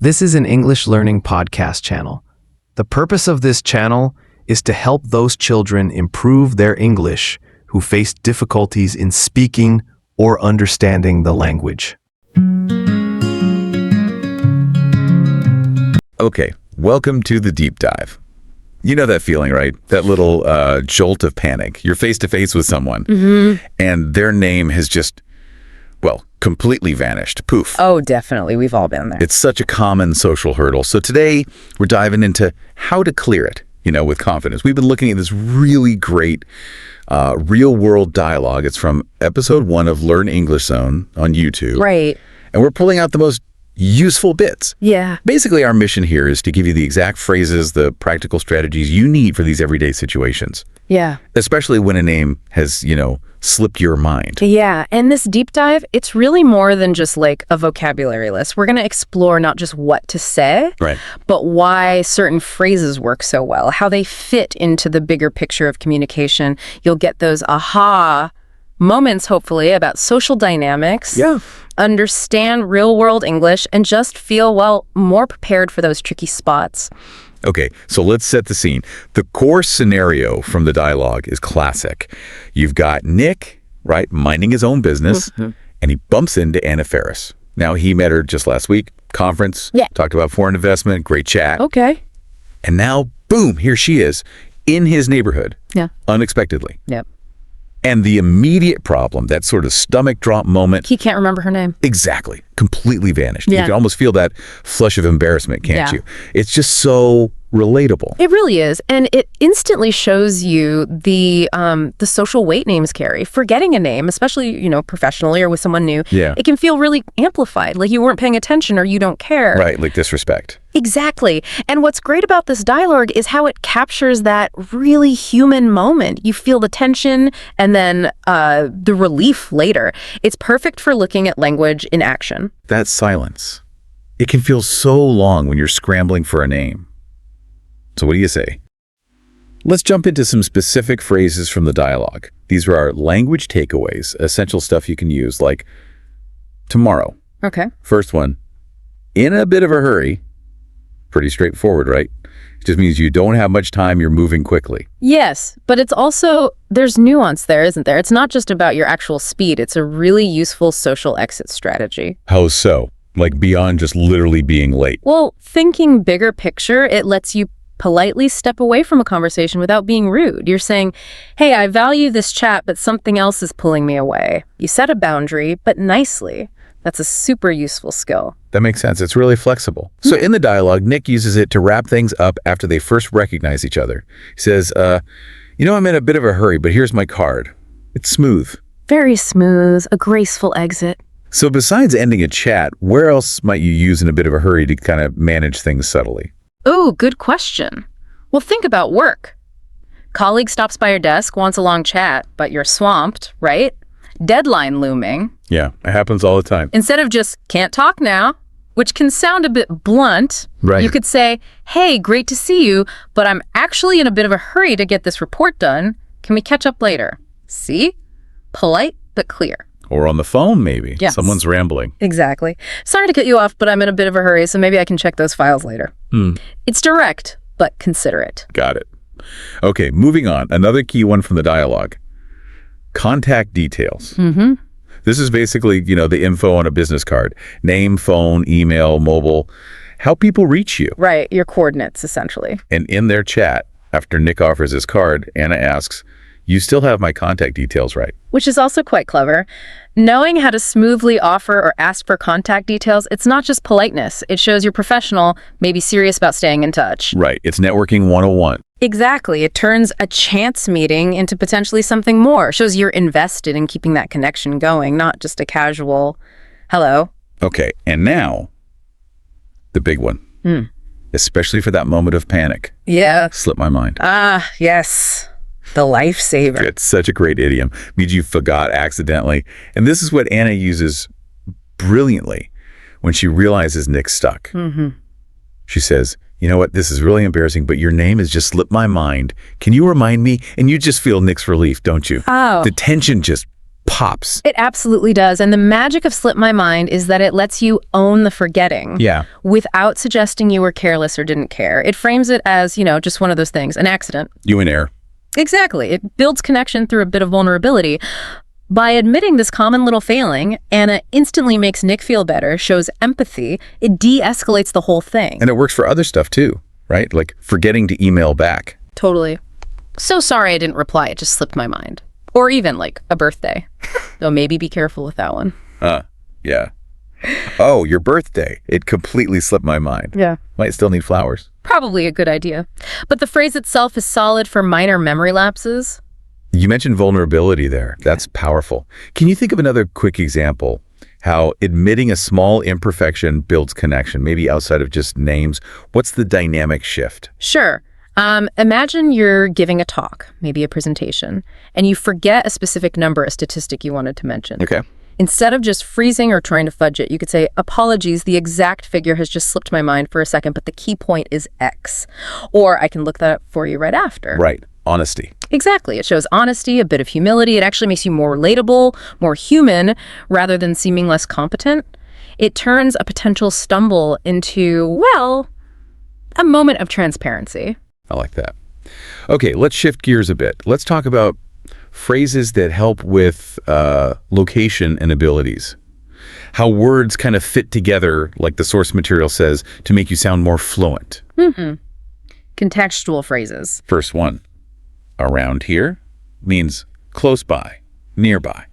This is an English learning podcast channel. The purpose of this channel is to help those children improve their English who face difficulties in speaking or understanding the language. Okay, welcome to the deep dive. You know that feeling, right? That little jolt of panic. You're face to face with someone and their name has just, well, completely vanished. Poof. Oh, definitely. We've all been there. It's such a common social hurdle. So today we're diving into how to clear it, with confidence. We've been looking at this really great real world dialogue. It's from episode 1 of Learn English Zone on YouTube. Right. And we're pulling out the most useful bits. Yeah. Basically, our mission here is to give you the exact phrases, the practical strategies you need for these everyday situations. Yeah. Especially when a name has, slipped your mind. Yeah. And this deep dive, it's really more than just like a vocabulary list. We're going to explore not just what to say, Right. but why certain phrases work so well, how they fit into the bigger picture of communication. You'll get those aha moments, hopefully, about social dynamics. Yeah. Understand real-world English and just feel, well, more prepared for those tricky spots. Okay, so let's set the scene. The core scenario from the dialogue is classic. You've got Nick, right, minding his own business, and he bumps into Anna Faris. Now, he met her just last week, conference, talked about foreign investment, great chat. Okay. And now, boom, here she is in his neighborhood, unexpectedly. Yep. And the immediate problem, that sort of stomach drop moment. He can't remember her name. Exactly. Completely vanished. Yeah. You can almost feel that flush of embarrassment, can't Yeah. you? It's just so relatable. It really is. And it instantly shows you the social weight names carry. Forgetting a name, especially, professionally or with someone new, it can feel really amplified, like you weren't paying attention or you don't care. Right, like disrespect. Exactly. And what's great about this dialogue is how it captures that really human moment. You feel the tension and then the relief later. It's perfect for looking at language in action. That silence. It can feel so long when you're scrambling for a name. So what do you say? Let's jump into some specific phrases from the dialogue. These are our language takeaways, essential stuff you can use, like tomorrow. Okay. First one, in a bit of a hurry. Pretty straightforward, right? It just means you don't have much time, you're moving quickly. Yes, but it's also, there's nuance there, isn't there? It's not just about your actual speed. It's a really useful social exit strategy. How so? Like beyond just literally being late. Well, thinking bigger picture, it lets you politely step away from a conversation without being rude. You're saying, hey, I value this chat, but something else is pulling me away. You set a boundary, but nicely. That's a super useful skill. That makes sense. It's really flexible. So in the dialogue, Nick uses it to wrap things up after they first recognize each other. He says, I'm in a bit of a hurry, but here's my card. It's smooth. Very smooth, a graceful exit. So besides ending a chat, where else might you use in a bit of a hurry to kind of manage things subtly? Oh, good question. Well, think about work. Colleague stops by your desk, wants a long chat, but you're swamped, right? Deadline looming. Yeah, it happens all the time. Instead of just can't talk now, which can sound a bit blunt, Right. you could say, hey, great to see you, but I'm actually in a bit of a hurry to get this report done. Can we catch up later? See? Polite, but clear. Or on the phone, maybe. Yes. Someone's rambling. Exactly. Sorry to cut you off, but I'm in a bit of a hurry, so maybe I can check those files later. It's direct, but considerate. Got it. Okay, moving on. Another key one from the dialogue. Contact details. This is basically, the info on a business card. Name, phone, email, mobile. How people reach you. Right, your coordinates, essentially. And in their chat, after Nick offers his card, Anna asks, you still have my contact details, right? Which is also quite clever. Knowing how to smoothly offer or ask for contact details, it's not just politeness. It shows you're professional, maybe serious about staying in touch. Right. It's networking 101. Exactly. It turns a chance meeting into potentially something more. Shows you're invested in keeping that connection going, not just a casual hello. Okay. And now, the big one. Especially for that moment of panic. Yeah. Slipped my mind. Ah, yes. The lifesaver. It's such a great idiom. Means you forgot accidentally. And this is what Anna uses brilliantly when she realizes Nick's stuck. She says, you know what, this is really embarrassing, but your name has just slipped my mind. Can you remind me? And you just feel Nick's relief, don't you? Oh. The tension just pops. It absolutely does. And the magic of Slip My Mind is that it lets you own the forgetting. Yeah. Without suggesting you were careless or didn't care. It frames it as, just one of those things, an accident. You in error. Exactly. It builds connection through a bit of vulnerability. By admitting this common little failing, Anna instantly makes Nick feel better, shows empathy, it de-escalates the whole thing. And it works for other stuff too, right? Like forgetting to email back. Totally. So sorry I didn't reply, it just slipped my mind. Or even like a birthday. Though maybe be careful with that one. Yeah. Oh, your birthday. It completely slipped my mind. Yeah. Might still need flowers. Probably a good idea. But the phrase itself is solid for minor memory lapses. You mentioned vulnerability there. That's powerful. Can you think of another quick example how admitting a small imperfection builds connection, maybe outside of just names? What's the dynamic shift? Sure. Imagine you're giving a talk, maybe a presentation, and you forget a specific number, a statistic you wanted to mention. Okay. Instead of just freezing or trying to fudge it, you could say, apologies, the exact figure has just slipped my mind for a second, but the key point is X. Or I can look that up for you right after. Right. Honesty. Exactly. It shows honesty, a bit of humility. It actually makes you more relatable, more human, rather than seeming less competent. It turns a potential stumble into, well, a moment of transparency. I like that. Okay, let's shift gears a bit. Let's talk about phrases that help with location and abilities. How words kind of fit together, like the source material says, to make you sound more fluent. Contextual phrases. First one, around here, means close by, nearby.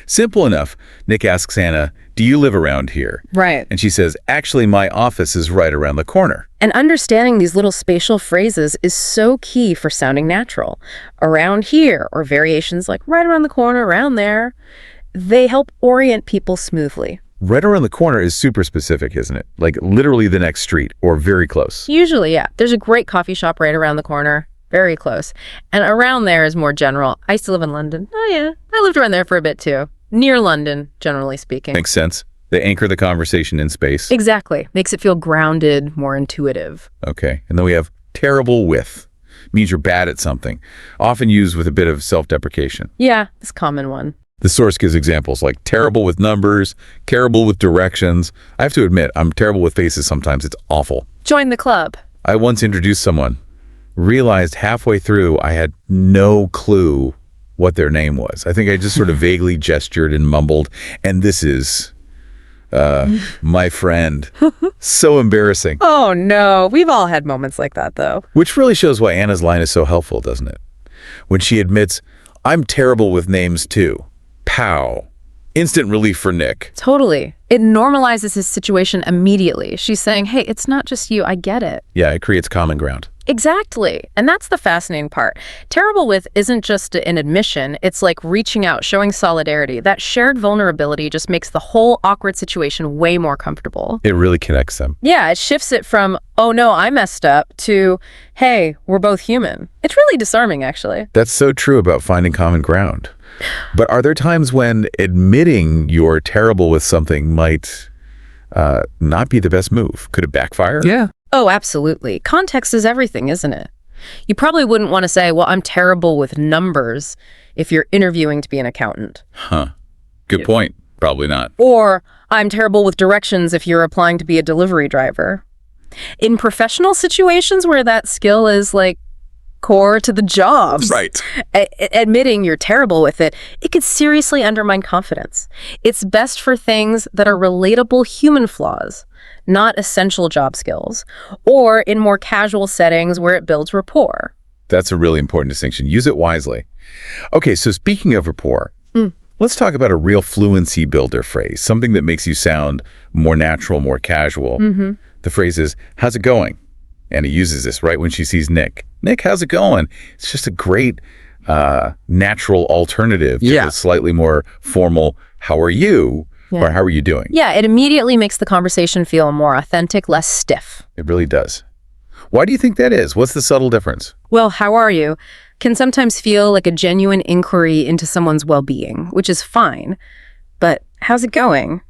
Simple enough. Nick asks Anna, do you live around here? Right. And she says, actually, my office is right around the corner. And understanding these little spatial phrases is so key for sounding natural. Around here, or variations like right around the corner, around there, they help orient people smoothly. Right around the corner is super specific, isn't it? Like literally the next street or very close. Usually, yeah. There's a great coffee shop right around the corner. Very close. And around there is more general. I used to live in London. Oh, yeah. I lived around there for a bit, too. Near London, generally speaking. Makes sense. They anchor the conversation in space. Exactly. Makes it feel grounded, more intuitive. Okay. And then we have terrible with. Means you're bad at something. Often used with a bit of self-deprecation. Yeah, it's a common one. The source gives examples like terrible with numbers, terrible with directions. I have to admit, I'm terrible with faces sometimes. It's awful. Join the club. I once introduced someone, realized halfway through I had no clue what their name was. I think I just sort of vaguely gestured and mumbled, and this is my friend. So embarrassing. Oh, no. We've all had moments like that, though. Which really shows why Anna's line is so helpful, doesn't it? When she admits, I'm terrible with names too. Pow. Instant relief for Nick. Totally. It normalizes his situation immediately. She's saying, hey, it's not just you. I get it. Yeah, it creates common ground. Exactly. And that's the fascinating part. Terrible with isn't just an admission. It's like reaching out, showing solidarity. That shared vulnerability just makes the whole awkward situation way more comfortable. It really connects them. Yeah, it shifts it from, oh no, I messed up, to, hey, we're both human. It's really disarming, actually. That's so true about finding common ground. But are there times when admitting you're terrible with something might not be the best move? Could it backfire? Yeah. Oh, absolutely. Context is everything, isn't it? You probably wouldn't want to say, well, I'm terrible with numbers if you're interviewing to be an accountant. Huh. Good point. Probably not. Or I'm terrible with directions if you're applying to be a delivery driver. In professional situations where that skill is like core to the job, Right. Admitting you're terrible with it, it could seriously undermine confidence. It's best for things that are relatable human flaws, not essential job skills, or in more casual settings where it builds rapport. That's a really important distinction. Use it wisely. Okay, so speaking of rapport, let's talk about a real fluency builder phrase, something that makes you sound more natural, more casual. The phrase is, how's it going? And he uses this right when she sees Nick. Nick, how's it going? It's just a great natural alternative to the slightly more formal, how are you? Yeah. Or how are you doing? Yeah, it immediately makes the conversation feel more authentic, less stiff. It really does. Why do you think that is? What's the subtle difference? Well, how are you? Can sometimes feel like a genuine inquiry into someone's well-being, which is fine. But how's it going?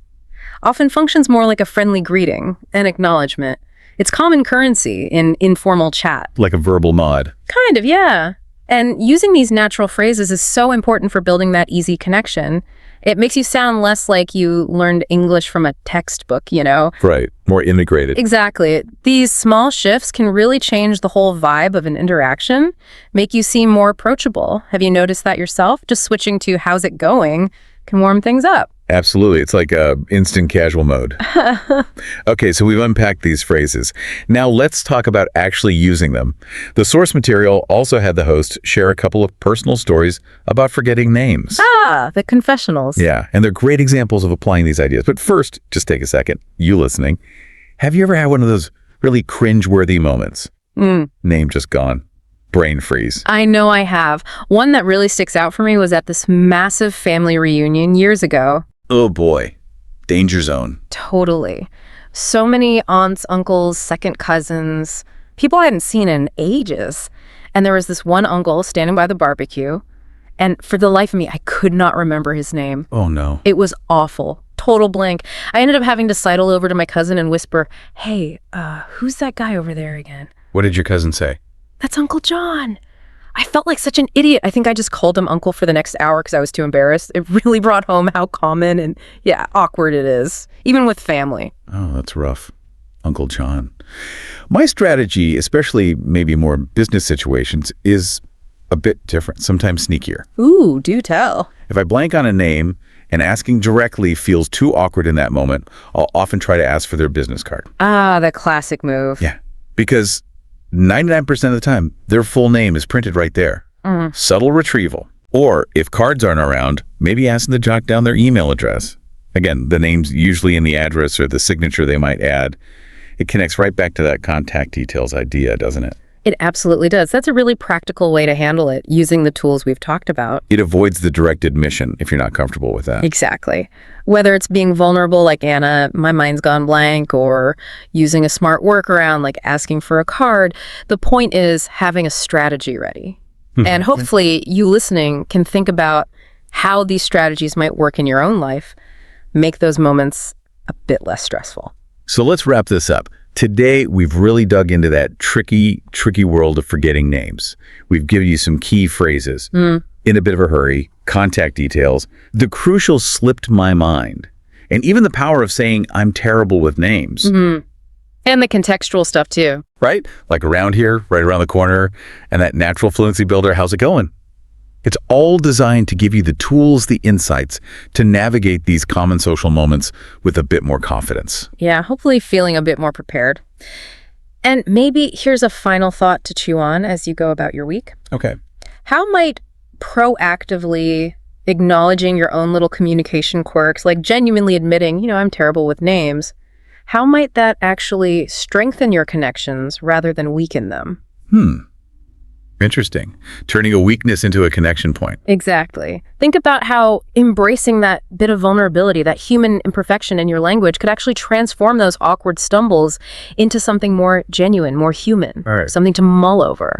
Often functions more like a friendly greeting, an acknowledgement. It's common currency in informal chat. Like a verbal nod. Kind of, yeah. And using these natural phrases is so important for building that easy connection. It makes you sound less like you learned English from a textbook, you know? Right. More integrated. Exactly. These small shifts can really change the whole vibe of an interaction, make you seem more approachable. Have you noticed that yourself? Just switching to how's it going can warm things up. Absolutely. It's like instant casual mode. Okay, so we've unpacked these phrases. Now let's talk about actually using them. The source material also had the host share a couple of personal stories about forgetting names. The confessionals. Yeah, and they're great examples of applying these ideas. But first, just take a second. You listening, have you ever had one of those really cringe-worthy moments? Name just gone. Brain freeze. I know I have. One that really sticks out for me was at this massive family reunion years ago. Oh boy. Danger zone. Totally. So many aunts, uncles, second cousins, people I hadn't seen in ages. And there was this one uncle standing by the barbecue, and for the life of me, I could not remember his name. Oh no. It was awful. Total blank. I ended up having to sidle over to my cousin and whisper, "Hey, who's that guy over there again?" What did your cousin say? "That's Uncle John." I felt like such an idiot. I think I just called him uncle for the next hour because I was too embarrassed. It really brought home how common and, awkward it is, even with family. Oh, that's rough. Uncle John. My strategy, especially maybe more business situations, is a bit different, sometimes sneakier. Ooh, do tell. If I blank on a name and asking directly feels too awkward in that moment, I'll often try to ask for their business card. The classic move. Yeah, because 99% of the time, their full name is printed right there. Subtle retrieval. Or if cards aren't around, maybe ask them to jot down their email address. Again, the name's usually in the address or the signature they might add. It connects right back to that contact details idea, doesn't it? It absolutely does. That's a really practical way to handle it, using the tools we've talked about. It avoids the direct admission if you're not comfortable with that. Exactly. Whether it's being vulnerable like Anna, my mind's gone blank, or using a smart workaround like asking for a card, the point is having a strategy ready. And hopefully you listening can think about how these strategies might work in your own life, make those moments a bit less stressful. So let's wrap this up. Today, we've really dug into that tricky world of forgetting names. We've given you some key phrases. In a bit of a hurry, contact details, the crucial slipped my mind, and even the power of saying, I'm terrible with names. And the contextual stuff too. Right? Like around here, right around the corner, and that natural fluency builder, how's it going? It's all designed to give you the tools, the insights to navigate these common social moments with a bit more confidence. Yeah, hopefully feeling a bit more prepared. And maybe here's a final thought to chew on as you go about your week. Okay. How might proactively acknowledging your own little communication quirks, like genuinely admitting, I'm terrible with names, how might that actually strengthen your connections rather than weaken them? Interesting. Turning a weakness into a connection point. Exactly. Think about how embracing that bit of vulnerability, that human imperfection in your language could actually transform those awkward stumbles into something more genuine, more human, All right. something to mull over.